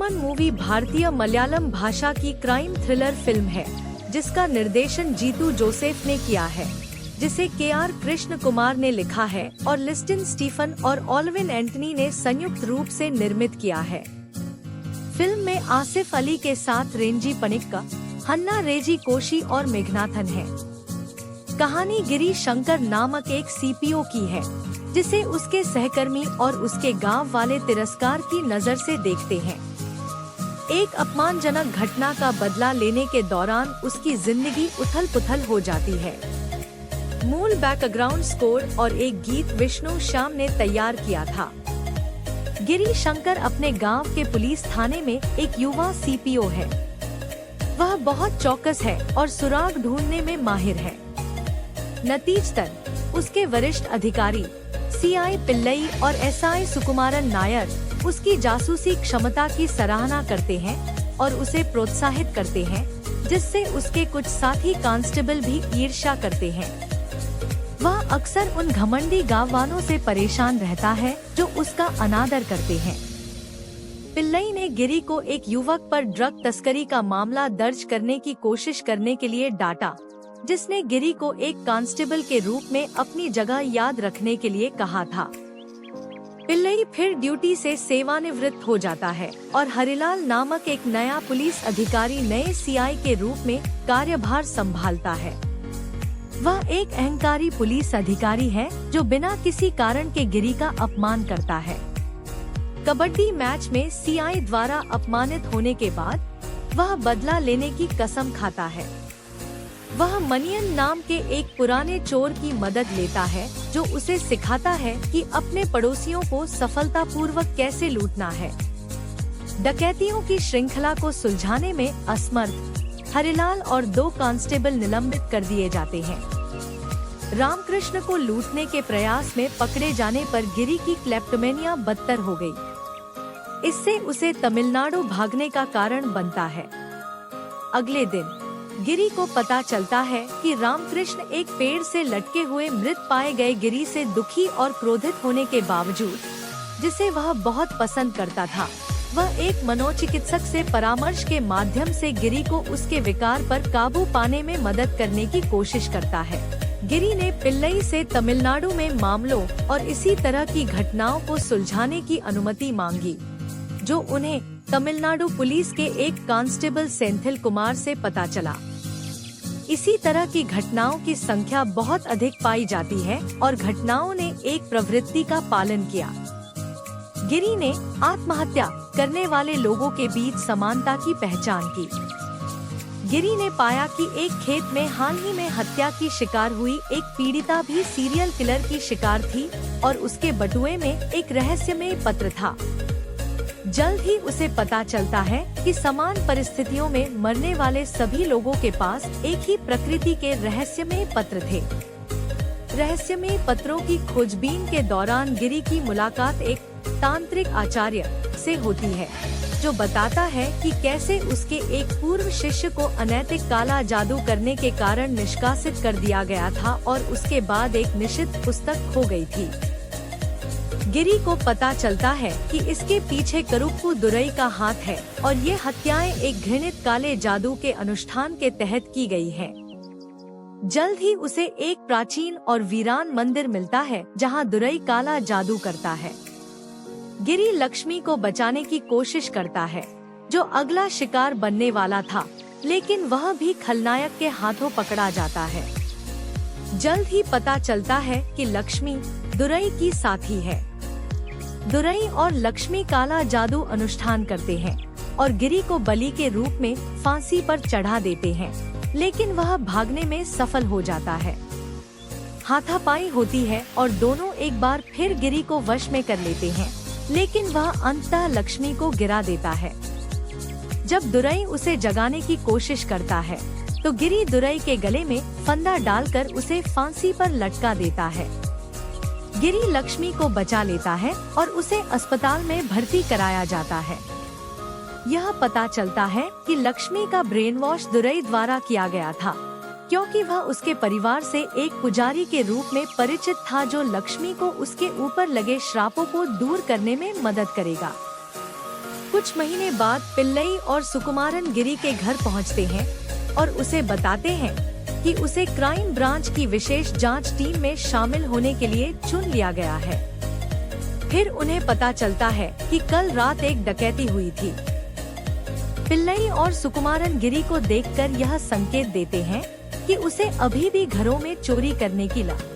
Human movie भारतीय मलयालम भाषा की क्राइम थ्रिलर फिल्म है जिसका निर्देशन जीतू जोसेफ ने किया है, जिसे के.आर. कृष्ण कुमार ने लिखा है और लिस्टन स्टीफन और ऑलविन एंटनी ने संयुक्त रूप से निर्मित किया है। फिल्म में आसिफ अली के साथ रेंजी पनिक्का, हन्ना रेजी कोशी और मेघनाथन है। कहानी गिरी शंकर नामक एक सीपीओ की है, जिसे उसके सहकर्मी और उसके गांव वाले तिरस्कार की नजर से देखते हैं। एक अपमानजनक घटना का बदला लेने के दौरान उसकी जिंदगी उथल-पुथल हो जाती है। मूल बैकग्राउंड स्कोर और एक गीत विष्णु श्याम ने तैयार किया था। गिरी शंकर अपने गांव के पुलिस थाने में एक युवा सीपीओ है। वह बहुत चौकस है और सुराग ढूंढने में माहिर है। नतीजतन उसके वरिष्ठ अधिकारी सीआई पिल्लई और एसआई सुकुमारन नायर उसकी जासूसी क्षमता की सराहना करते हैं और उसे प्रोत्साहित करते हैं, जिससे उसके कुछ साथी कांस्टेबल भी ईर्ष्या करते हैं। वह अक्सर उन घमंडी गांववालों से परेशान रहता है जो उसका अनादर करते हैं। पिल्लई ने गिरी को एक युवक पर ड्रग तस्करी का मामला दर्ज करने की कोशिश करने के लिए डांटा, जिसने गिरी को एक कांस्टेबल के रूप में अपनी जगह याद रखने के लिए कहा था। पिल्लई फिर ड्यूटी से सेवानिवृत्त हो जाता है और हरिलाल नामक एक नया पुलिस अधिकारी नए सीआई के रूप में कार्यभार संभालता है। वह एक अहंकारी पुलिस अधिकारी है जो बिना किसी कारण के गिरी का अपमान करता है। कबड्डी मैच में सीआई द्वारा अपमानित होने के बाद वह बदला लेने की कसम खाता है। वह मनियन नाम के एक पुराने चोर की मदद लेता है जो उसे सिखाता है कि अपने पड़ोसियों को सफलतापूर्वक कैसे लूटना है। डकैतियों की श्रृंखला को सुलझाने में असमर्थ हरिलाल और 2 कांस्टेबल निलंबित कर दिए जाते हैं। रामकृष्ण को लूटने के प्रयास में पकड़े जाने पर गिरी की क्लेप्टोमेनिया बदतर हो गई। इससे उसे तमिलनाडु भागने का कारण बनता है। अगले दिन गिरी को पता चलता है कि रामकृष्ण एक पेड़ से लटके हुए मृत पाए गए गिरी से दुखी और क्रोधित होने के बावजूद, जिसे वह बहुत पसंद करता था, वह एक मनोचिकित्सक से परामर्श के माध्यम से गिरी को उसके विकार पर काबू पाने में मदद करने की कोशिश करता है। गिरी ने पिल्लई से तमिलनाडु में मामलों और इसी तरह की घटनाओं को सुलझाने की अनुमति मांगी, जो उन्हें तमिलनाडु पुलिस के एक कांस्टेबल सेंथिल कुमार से पता चला। इसी तरह की घटनाओं की संख्या बहुत अधिक पाई जाती है और घटनाओं ने एक प्रवृत्ति का पालन किया। गिरी ने आत्महत्या करने वाले लोगों के बीच समानता की पहचान की। गिरी ने पाया कि एक खेत में हाल ही में हत्या की शिकार हुई एक पीड़िता भी सीरियल किलर की शिकार थी और उसके बटुए में एक रहस्यमय पत्र था। जल्द ही उसे पता चलता है कि समान परिस्थितियों में मरने वाले सभी लोगों के पास एक ही प्रकृति के रहस्यमय पत्र थे। रहस्यमय पत्रों की खोजबीन के दौरान गिरी की मुलाकात एक तांत्रिक आचार्य से होती है, जो बताता है कि कैसे उसके एक पूर्व शिष्य को अनैतिक काला जादू करने के कारण निष्कासित कर दिया गया था और उसके बाद एक निषिद्ध पुस्तक खो गई थी। गिरी को पता चलता है कि इसके पीछे करुप्पु दुरई का हाथ है और ये हत्याएं एक घृणित काले जादू के अनुष्ठान के तहत की गई है। जल्द ही उसे एक प्राचीन और वीरान मंदिर मिलता है जहां दुरई काला जादू करता है। गिरी लक्ष्मी को बचाने की कोशिश करता है, जो अगला शिकार बनने वाला था, लेकिन वह भी खलनायक के हाथों पकड़ा जाता है। जल्द ही पता चलता है कि लक्ष्मी दुरई की साथी है। दुरई और लक्ष्मी काला जादू अनुष्ठान करते हैं और गिरी को बलि के रूप में फांसी पर चढ़ा देते हैं, लेकिन वह भागने में सफल हो जाता है। हाथापाई होती है और दोनों एक बार फिर गिरी को वश में कर लेते हैं, लेकिन वह अंततः लक्ष्मी को गिरा देता है। जब दुरई उसे जगाने की कोशिश करता है, तो गिरी दुरई के गले में फंदा डालकर उसे फांसी पर लटका देता है। गिरी लक्ष्मी को बचा लेता है और उसे अस्पताल में भर्ती कराया जाता है। यह पता चलता है कि लक्ष्मी का ब्रेन वॉश दुरई द्वारा किया गया था, क्योंकि वह उसके परिवार से एक पुजारी के रूप में परिचित था जो लक्ष्मी को उसके ऊपर लगे श्रापों को दूर करने में मदद करेगा। कुछ महीने बाद पिल्लई और सुकुमारन गिरी के घर पहुंचते हैं और उसे बताते हैं कि उसे क्राइम ब्रांच की विशेष जांच टीम में शामिल होने के लिए चुन लिया गया है। फिर उन्हें पता चलता है कि कल रात एक डकैती हुई थी। पिल्लई और सुकुमारन गिरी को देखकर यह संकेत देते हैं कि उसे अभी भी घरों में चोरी करने की लत